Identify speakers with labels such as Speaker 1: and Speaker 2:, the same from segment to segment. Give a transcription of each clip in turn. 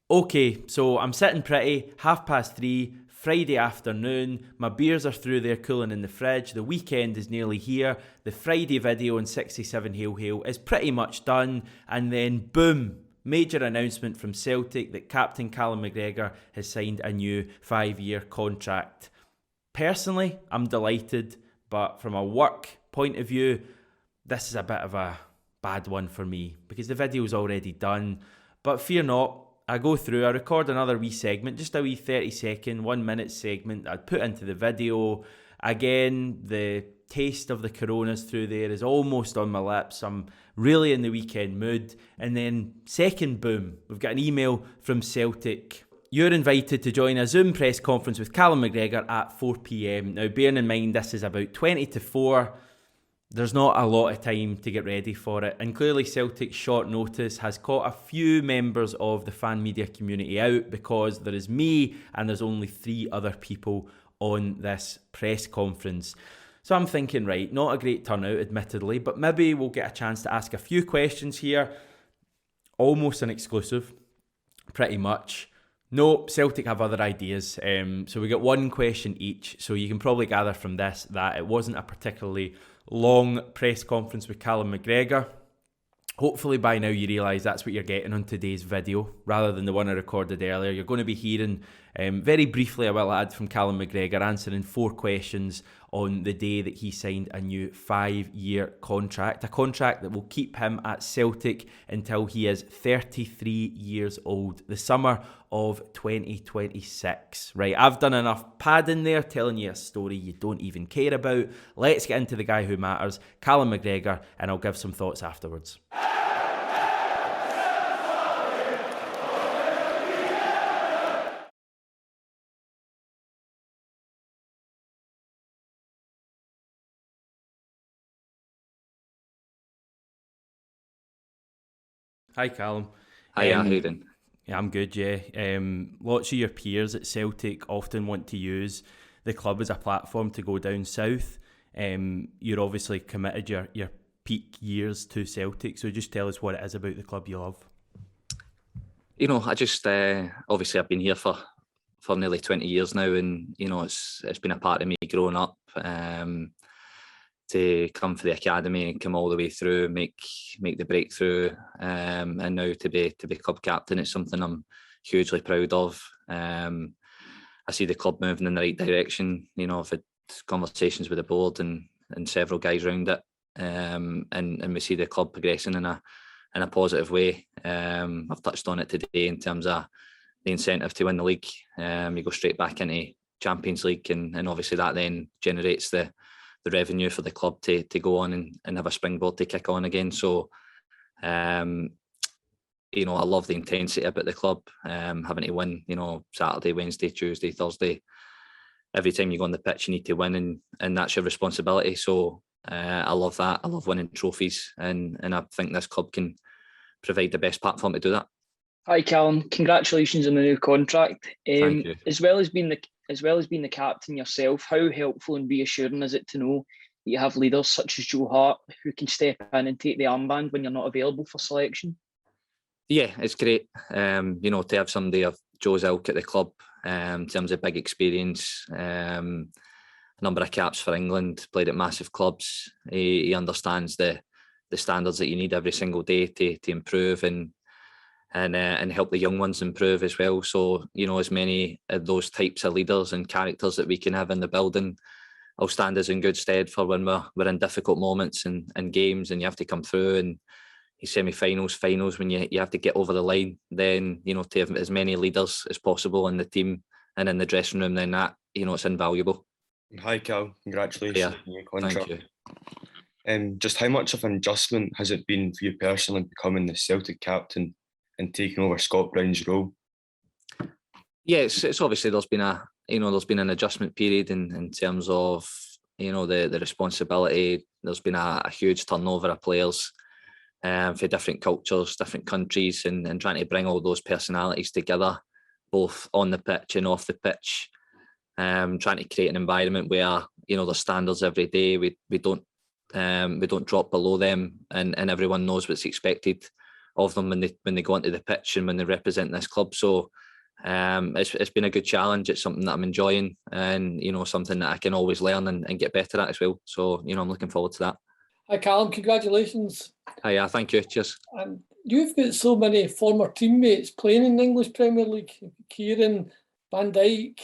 Speaker 1: Okay, so I'm sitting pretty, 3:30, Friday afternoon. My beers are through there cooling in the fridge. The weekend is nearly here. The Friday video on 67 Hail Hail is pretty much done. And then, boom, major announcement from Celtic that Captain Callum McGregor has signed a new 5-year contract. Personally, I'm delighted, but from a work point of view, this is a bit of a bad one for me because the video's already done. But fear not, I go through, I record another wee segment, just a wee 30-second, 1 minute segment I'd put into the video. Again, the taste of the Coronas through there is almost on my lips. I'm really in the weekend mood. And then second boom, we've got an email from Celtic. You're invited to join a Zoom press conference with Callum McGregor at 4pm. Now, bearing in mind this is about 20 to 4, there's not a lot of time to get ready for it, and clearly Celtic's short notice has caught a few members of the fan media community out because there is me and there's only 3 other people on this press conference. So I'm thinking, right, not a great turnout admittedly, but maybe we'll get a chance to ask a few questions here. Almost an exclusive, pretty much. No, Celtic have other ideas, so we got one question each, so you can probably gather from this that it wasn't a particularly long press conference with Callum McGregor. Hopefully by now you realise that's what you're getting on today's video rather than the one I recorded earlier. You're going to be hearing very briefly, I will add, from Callum McGregor answering 4 questions on the day that he signed a new 5-year contract, a contract that will keep him at Celtic until he is 33 years old, the summer of 2026. Right, I've done enough padding there telling you a story you don't even care about. Let's get into the guy who matters, Callum McGregor, and I'll give some thoughts afterwards. Hi, Callum.
Speaker 2: Hiya, how you doing?
Speaker 1: Yeah, I'm good, yeah. Lots of your peers at Celtic often want to use the club as a platform to go down south. You're obviously committed your peak years to Celtic, so just tell us what it is about the club you love.
Speaker 2: You know, I just obviously I've been here for nearly 20 years now, and you know it's been a part of me growing up. To come for the academy and come all the way through, make the breakthrough, and now to be club captain, it's something I'm hugely proud of. I see the club moving in the right direction. You know, I've had conversations with the board and several guys around it, and we see the club progressing in a positive way. I've touched on it today in terms of the incentive to win the league. You go straight back into Champions League, and obviously that then generates the revenue for the club to go on and have a springboard to kick on again. So, you know, I love the intensity about the club, having to win, you know, Saturday, Wednesday, Tuesday, Thursday. Every time you go on the pitch, you need to win, and that's your responsibility. So I love that. I love winning trophies, and I think this club can provide the best platform to do that.
Speaker 3: Hi, Callum. Congratulations on the new contract.
Speaker 2: Thank you.
Speaker 3: As well as being the captain yourself, how helpful and reassuring is it to know that you have leaders such as Joe Hart who can step in and take the armband when you're not available for selection?
Speaker 2: Yeah, it's great. You know, to have somebody of Joe's ilk at the club, in terms of big experience, a number of caps for England, played at massive clubs. He understands the standards that you need every single day to improve and help the young ones improve as well. So, you know, as many of those types of leaders and characters that we can have in the building, will stand us in good stead for when we're in difficult moments and games, and you have to come through and semi-finals, finals, when you have to get over the line. Then, you know, to have as many leaders as possible in the team and in the dressing room, then that, you know, it's invaluable.
Speaker 4: Hi, Cal. Congratulations on your contract.
Speaker 2: Thank you.
Speaker 4: Just how much of an adjustment has it been for you personally becoming the Celtic captain and taking over Scott Brown's role?
Speaker 2: Yeah, it's obviously there's been an adjustment period in terms of, you know, the responsibility. There's been a huge turnover of players for different cultures, different countries, and trying to bring all those personalities together, both on the pitch and off the pitch. Trying to create an environment where, you know, there's standards every day. We don't drop below them, and everyone knows what's expected of them when they go onto the pitch and when they represent this club. So it's been a good challenge. It's something that I'm enjoying, and something that I can always learn and get better at as well. So I'm looking forward to that.
Speaker 5: Hi Callum, congratulations.
Speaker 2: Hi, thank you. Cheers.
Speaker 5: You've got so many former teammates playing in the English Premier League. Kieran, Van Dijk,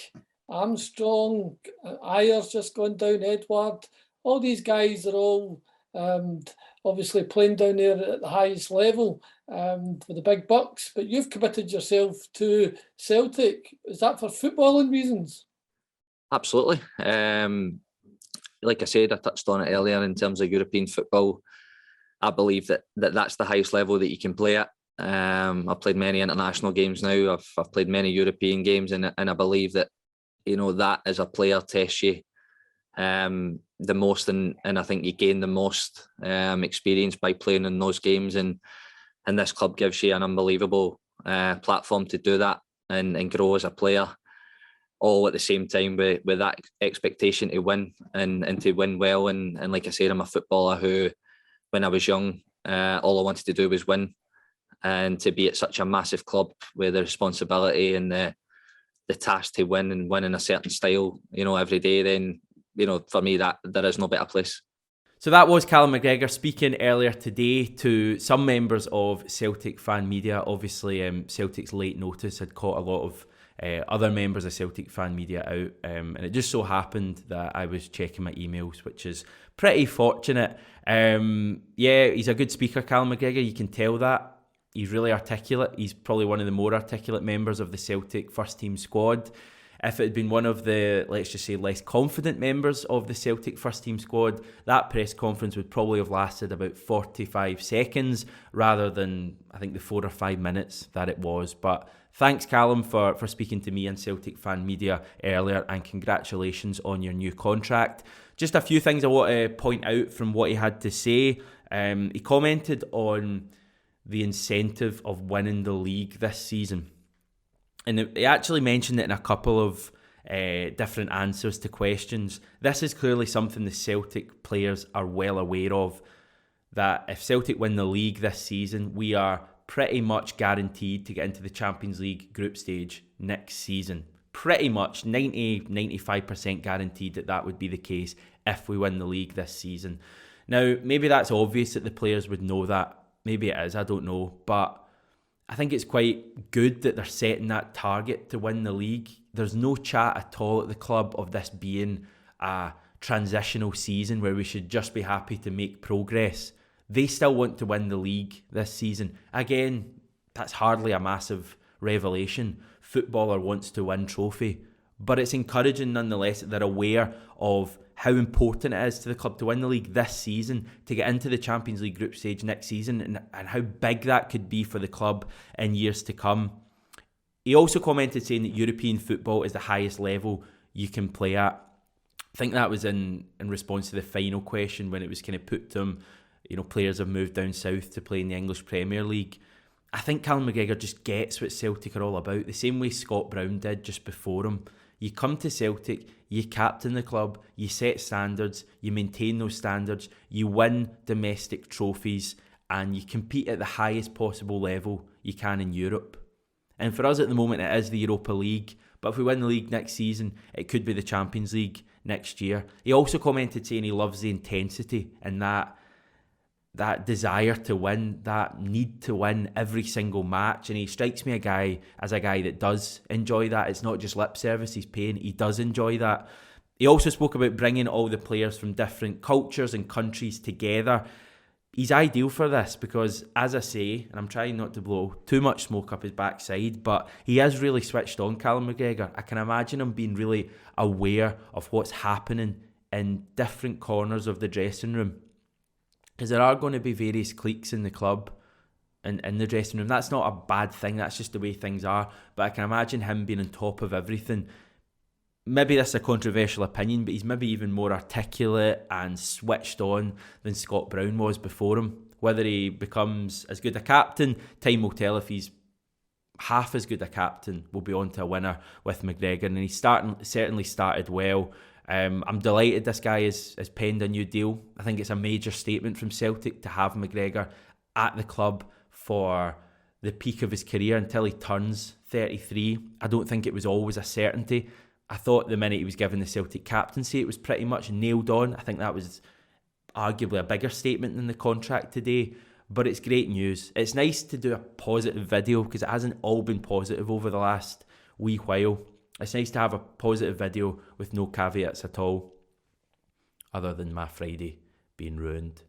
Speaker 5: Armstrong, Ayers just gone down, Edward. All these guys are all obviously playing down there at the highest level for the big bucks. But you've committed yourself to Celtic. Is that for footballing reasons?
Speaker 2: Absolutely. Like I said, I touched on it earlier in terms of European football. I believe that's the highest level that you can play at. I've played many international games now. I've played many European games, and I believe that that as a player tests you the most, and I think you gain the most experience by playing in those games. And this club gives you an unbelievable platform to do that and grow as a player, all at the same time with that expectation to win and to win well. And like I said, I'm a footballer who, when I was young, all I wanted to do was win. And to be at such a massive club with the responsibility and the task to win and win in a certain style, every day, then, for me, that there is no better place.
Speaker 1: So that was Callum McGregor speaking earlier today to some members of Celtic fan media. Obviously, Celtic's late notice had caught a lot of other members of Celtic fan media out, and it just so happened that I was checking my emails, which is pretty fortunate. He's a good speaker, Callum McGregor. You can tell that. He's really articulate. He's probably one of the more articulate members of the Celtic first team squad. If it had been one of the, let's just say, less confident members of the Celtic first team squad, that press conference would probably have lasted about 45 seconds rather than, I think, the 4 or 5 minutes that it was. But thanks, Callum, for speaking to me and Celtic fan media earlier, and congratulations on your new contract. Just a few things I want to point out from what he had to say. He commented on the incentive of winning the league this season. And he actually mentioned it in a couple of different answers to questions. This is clearly something the Celtic players are well aware of, that if Celtic win the league this season, we are pretty much guaranteed to get into the Champions League group stage next season. Pretty much 90-95% guaranteed that would be the case if we win the league this season. Now, maybe that's obvious that the players would know that. Maybe it is, I don't know. But I think it's quite good that they're setting that target to win the league. There's no chat at all at the club of this being a transitional season where we should just be happy to make progress. They still want to win the league this season. Again, that's hardly a massive revelation. Footballer wants to win trophy. But it's encouraging nonetheless that they're aware of how important it is to the club to win the league this season, to get into the Champions League group stage next season, and how big that could be for the club in years to come. He also commented saying that European football is the highest level you can play at. I think that was in response to the final question when it was kind of put to him, players have moved down south to play in the English Premier League. I think Callum McGregor just gets what Celtic are all about, the same way Scott Brown did just before him. You come to Celtic, you captain the club, you set standards, you maintain those standards, you win domestic trophies, and you compete at the highest possible level you can in Europe. And for us at the moment, it is the Europa League, but if we win the league next season, it could be the Champions League next year. He also commented saying he loves the intensity and that desire to win, that need to win every single match. And he strikes me as a guy that does enjoy that. It's not just lip service he's paying, he does enjoy that. He also spoke about bringing all the players from different cultures and countries together. He's ideal for this because, as I say, and I'm trying not to blow too much smoke up his backside, but he is really switched on, Callum McGregor. I can imagine him being really aware of what's happening in different corners of the dressing room. Because there are going to be various cliques in the club and in the dressing room. That's not a bad thing, that's just the way things are. But I can imagine him being on top of everything. Maybe that's a controversial opinion, but he's maybe even more articulate and switched on than Scott Brown was before him. Whether he becomes as good a captain, time will tell. If he's half as good a captain, we'll be on to a winner with McGregor. And he's certainly started well. I'm delighted this guy has penned a new deal. I think it's a major statement from Celtic to have McGregor at the club for the peak of his career until he turns 33. I don't think it was always a certainty. I thought the minute he was given the Celtic captaincy, it was pretty much nailed on. I think that was arguably a bigger statement than the contract today, but it's great news. It's nice to do a positive video because it hasn't all been positive over the last wee while. It's nice to have a positive video with no caveats at all, other than my Friday being ruined.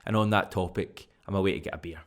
Speaker 1: And on that topic, I'm away to get a beer.